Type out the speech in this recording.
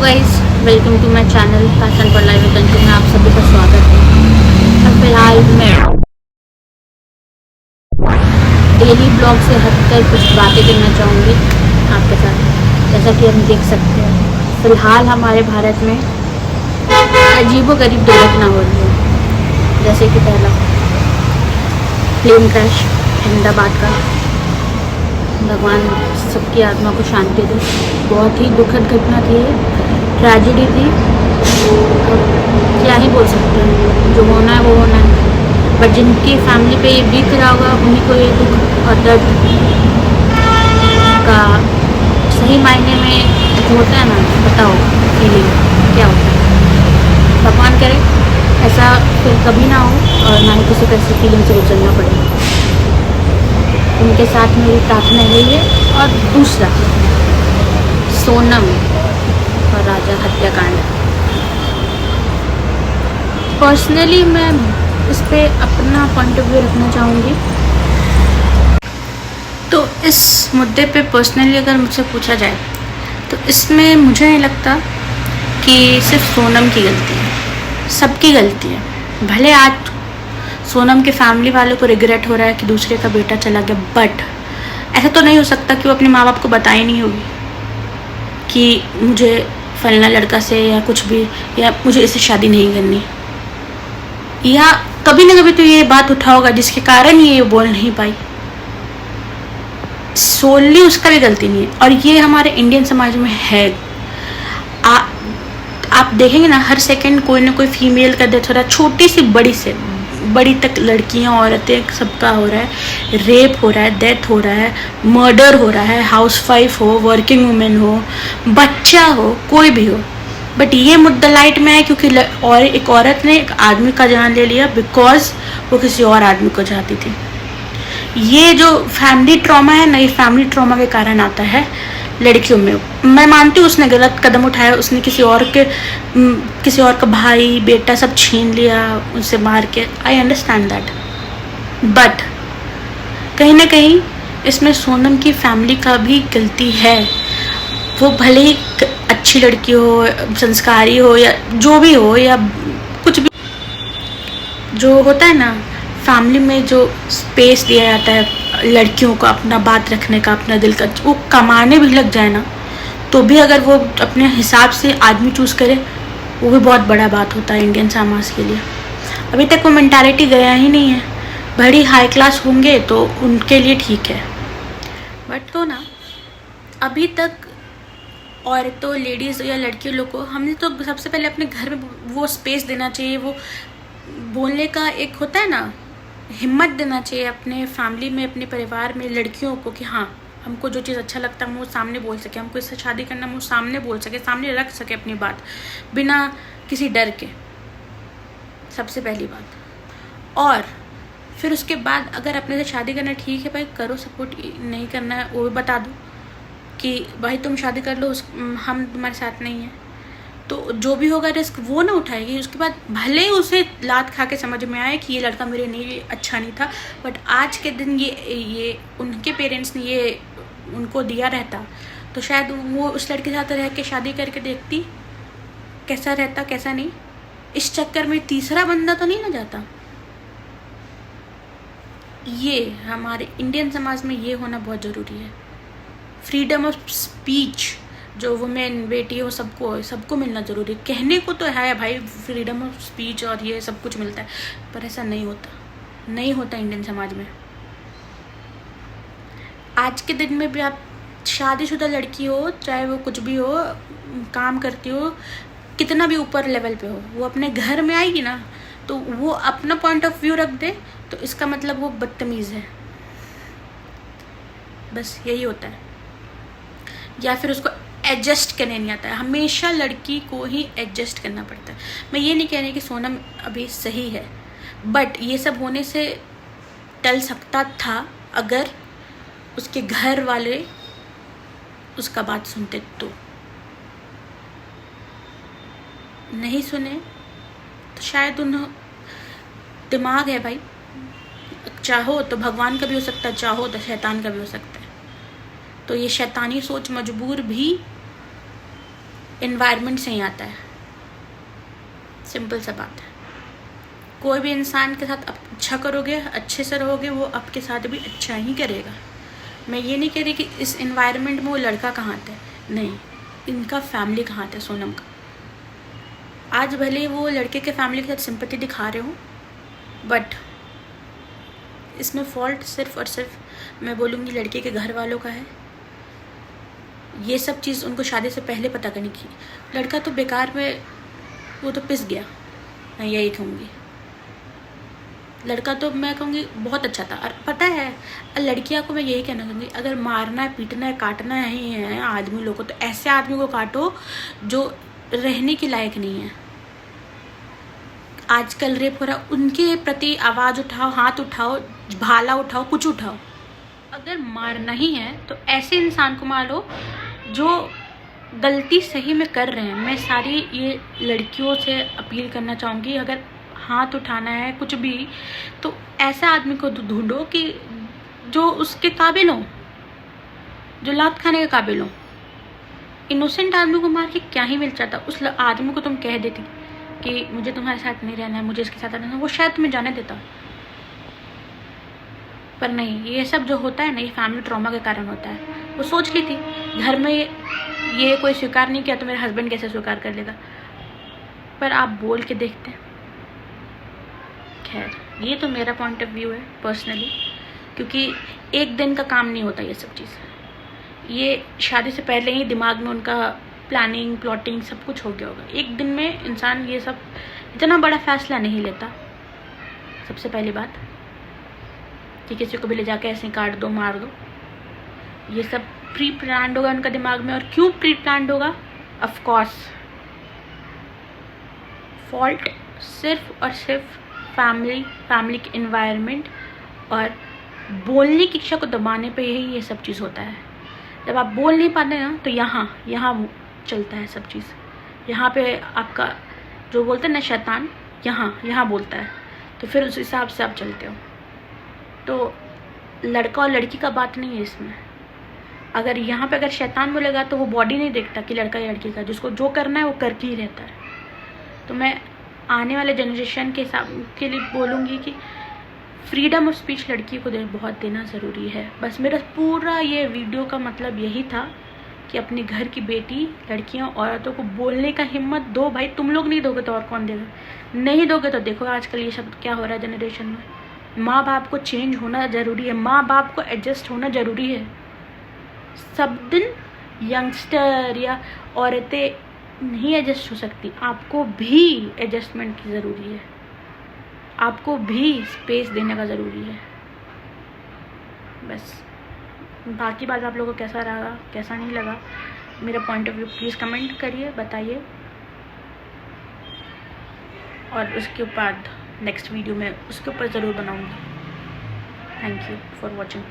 Hello guys, welcome to my channel fashion for life adventure में आप सभी का स्वागत है। और फिलहाल मैं डेली ब्लॉग से हटकर कुछ बातें करना चाहूँगी आपके साथ। जैसा कि हम देख सकते हैं, फिलहाल हमारे भारत में अजीबोगरीब दुर्घटना हो रही है। जैसे कि पहला प्लेन क्रैश अहमदाबाद का, भगवान सबकी आत्मा को शांति दे। बहुत ही दुखद घटना थी, ट्रेजेडी थी। क्या ही बोल सकते हैं, जो होना है वो होना है। बट जिनकी फैमिली पे ये बीत रहा होगा उन्हीं को ये दुख और दर्द का सही मायने में जो होता है ना, पता होगा फीलिंग क्या होता है। भगवान करे ऐसा फिर कभी ना हो और ना ही किसी को ऐसी फीलिंग से गुजरना पड़े। उनके साथ मेरी प्रार्थना यही है। और दूसरा, सोनम और राजा हत्याकांड, पर्सनली मैं इस पे अपना पॉइंट ऑफ व्यू रखना चाहूँगी। तो इस मुद्दे पे पर्सनली अगर मुझसे पूछा जाए तो इसमें मुझे नहीं लगता कि सिर्फ सोनम की गलती है, सबकी गलती है। भले आज सोनम के फैमिली वालों को रिग्रेट हो रहा है कि दूसरे का बेटा चला गया, बट ऐसा तो नहीं हो सकता कि वो अपने माँ बाप को बताई नहीं होगी कि मुझे फलना लड़का से या कुछ भी, या मुझे इससे शादी नहीं करनी, या कभी ना कभी तो ये बात उठा होगा जिसके कारण ये बोल नहीं पाई। सोलली उसका भी गलती नहीं है। और ये हमारे इंडियन समाज में है। आप देखेंगे ना, हर सेकंड कोई ना कोई फीमेल का डेथ हो रहा है, छोटी सी बड़ी से बड़ी तक, लड़कियां औरतें सबका हो रहा है। रेप हो रहा है, डेथ हो रहा है, मर्डर हो रहा है, हाउसवाइफ हो, वर्किंग वुमेन हो, बच्चा हो, कोई भी हो। बट ये मुद्दा लाइट में है क्योंकि और एक औरत ने एक आदमी का जान ले लिया बिकॉज वो किसी और आदमी को चाहती थी। ये जो फैमिली ट्रॉमा है ना, ये फैमिली ट्रॉमा के कारण आता है लड़कियों में। मैं मानती हूँ उसने गलत कदम उठाया, उसने किसी और का भाई बेटा सब छीन लिया उनसे मार के। आई अंडरस्टैंड दैट, बट कहीं ना कहीं इसमें सोनम की फैमिली का भी गलती है। वो भले ही अच्छी लड़की हो, संस्कारी हो, या जो भी हो, या कुछ भी जो होता है ना, फैमिली में जो स्पेस दिया जाता है लड़कियों को अपना बात रखने का, अपना दिल का, वो कमाने भी लग जाए ना तो भी अगर वो अपने हिसाब से आदमी चूज़ करे, वो भी बहुत बड़ा बात होता है इंडियन समाज के लिए। अभी तक वो मेंटालिटी गया ही नहीं है। बड़ी हाई क्लास होंगे तो उनके लिए ठीक है, बट तो ना अभी तक औरतों, लेडीज़ या लड़कियों लोग को हमने तो सबसे पहले अपने घर में वो स्पेस देना चाहिए। वो बोलने का एक होता है ना, हिम्मत देना चाहिए अपने फैमिली में, अपने परिवार में लड़कियों को कि हाँ, हमको जो चीज़ अच्छा लगता है हम वो सामने बोल सके, हमको इससे शादी करना हम वो सामने बोल सके, सामने रख सके अपनी बात बिना किसी डर के। सबसे पहली बात। और फिर उसके बाद अगर अपने से शादी करना ठीक है भाई, करो, सपोर्ट नहीं करना है वो भी बता दो कि भाई तुम शादी कर लो, हम तुम्हारे साथ नहीं हैं। तो जो भी होगा रिस्क वो ना उठाएगी। उसके बाद भले उसे लात खा के समझ में आए कि ये लड़का मेरे लिए अच्छा नहीं था, बट आज के दिन ये उनके पेरेंट्स ने ये उनको दिया रहता तो शायद वो उस लड़के के साथ रह के शादी करके देखती कैसा रहता कैसा नहीं। इस चक्कर में तीसरा बंदा तो नहीं ना जाता। ये हमारे इंडियन समाज में ये होना बहुत ज़रूरी है। फ्रीडम ऑफ स्पीच जो वुमेन, बेटी हो, सबको मिलना ज़रूरी है। कहने को तो है भाई फ्रीडम ऑफ स्पीच और ये सब कुछ मिलता है, पर ऐसा नहीं होता इंडियन समाज में। आज के दिन में भी आप शादीशुदा लड़की हो, चाहे वो कुछ भी हो, काम करती हो, कितना भी ऊपर लेवल पे हो, वो अपने घर में आएगी ना तो वो अपना पॉइंट ऑफ व्यू रख दे तो इसका मतलब वो बदतमीज़ है। बस यही होता है। या फिर उसको एडजस्ट करने नहीं आता है। हमेशा लड़की को ही एडजस्ट करना पड़ता है। मैं ये नहीं कह रही कि सोनम अभी सही है, बट ये सब होने से टल सकता था अगर उसके घर वाले उसका बात सुनते। तो नहीं सुने तो शायद उन्हें दिमाग है भाई, चाहो तो भगवान का भी हो सकता है, चाहो तो शैतान का भी हो सकता है। तो ये शैतानी सोच मजबूर भी एनवायरनमेंट से ही आता है, सिंपल सा बात है। कोई भी इंसान के साथ अच्छा करोगे, अच्छे से रहोगे, वो आपके साथ भी अच्छा ही करेगा। मैं ये नहीं कह रही कि इस एनवायरनमेंट में वो लड़का कहाँ आता है, नहीं, इनका फैमिली कहाँ आता है सोनम का। आज भले वो लड़के के फैमिली के साथ सिंपैथी दिखा रहे हो, बट इसमें फॉल्ट सिर्फ और सिर्फ मैं बोलूँगी लड़के के घर वालों का है। ये सब चीज़ उनको शादी से पहले पता करनी थी। लड़का तो बेकार में वो तो पिस गया, मैं यही कहूँगी। लड़का तो मैं कहूँगी बहुत अच्छा था। और पता है लड़कियाँ को मैं यही कहना चाहूँगी, अगर मारना है, पीटना है, काटना ही है आदमी लोगों को, तो ऐसे आदमी को काटो जो रहने के लायक नहीं है। आजकल रेप हो रहा, उनके प्रति आवाज़ उठाओ, हाथ उठाओ, भाला उठाओ, कुछ उठाओ। अगर मारना ही है तो ऐसे इंसान को मारो जो गलती सही में कर रहे हैं। मैं सारी ये लड़कियों से अपील करना चाहूँगी, अगर हाथ उठाना है कुछ भी, तो ऐसा आदमी को ढूंढो कि जो उसके काबिल हो, जो लात खाने के काबिल हो। इनोसेंट आदमी को मार के क्या ही मिल जाता। उस आदमी को तुम कह देती कि मुझे तुम्हारे साथ नहीं रहना है, मुझे इसके साथ रहना है, वो शायद तुम्हें जाने देता। पर नहीं, ये सब जो होता है ना, ये फैमिली ट्रॉमा के कारण होता है। वो सोच ली थी घर में ये कोई स्वीकार नहीं किया तो मेरे हस्बैंड कैसे स्वीकार कर लेगा। पर आप बोल के देखते हैं। खैर, ये तो मेरा पॉइंट ऑफ व्यू है पर्सनली, क्योंकि एक दिन का काम नहीं होता ये सब चीज़। ये शादी से पहले ही दिमाग में उनका प्लानिंग, प्लॉटिंग सब कुछ हो गया होगा। एक दिन में इंसान ये सब इतना बड़ा फैसला नहीं लेता। सबसे पहली बात कि किसी को भी ले जाके ऐसे काट दो, मार दो, ये सब प्री प्लान्ड होगा उनका दिमाग में। और क्यों प्री प्लान्ड होगा? ऑफ कोर्स फॉल्ट सिर्फ और सिर्फ फैमिली के एनवायरनमेंट और बोलने की इच्छा को दबाने पे ही ये सब चीज़ होता है। जब आप बोल नहीं पाते ना, तो यहाँ चलता है सब चीज़। यहाँ पे आपका जो बोलते हैं ना शैतान, यहाँ बोलता है, तो फिर उस हिसाब से आप चलते हो। तो लड़का और लड़की का बात नहीं है इसमें। अगर यहाँ पे अगर शैतान बोलेगा तो वो बॉडी नहीं देखता कि लड़का या लड़की का, जिसको जो करना है वो करके ही रहता है। तो मैं आने वाले जनरेशन के हिसाब के लिए बोलूँगी कि फ्रीडम ऑफ स्पीच लड़की को बहुत देना ज़रूरी है। बस मेरा पूरा ये वीडियो का मतलब यही था कि अपने घर की बेटी, लड़कियों, औरतों को बोलने का हिम्मत दो। भाई तुम लोग नहीं दोगे तो और कौन देगा? नहीं दोगे तो देखो आजकल ये सब क्या हो रहा है जनरेशन में। माँ बाप को चेंज होना ज़रूरी है, माँ बाप को एडजस्ट होना ज़रूरी है। सब दिन यंगस्टर या औरतें नहीं एडजस्ट हो सकती, आपको भी एडजस्टमेंट की ज़रूरी है, आपको भी स्पेस देने का ज़रूरी है। बस बाकी बात आप लोगों को कैसा लगा, कैसा नहीं लगा, मेरा point of view please comment करिए, बताइए। और उसके बाद नेक्स्ट वीडियो में उसके ऊपर ज़रूर बनाऊंगी। Thank you for watching.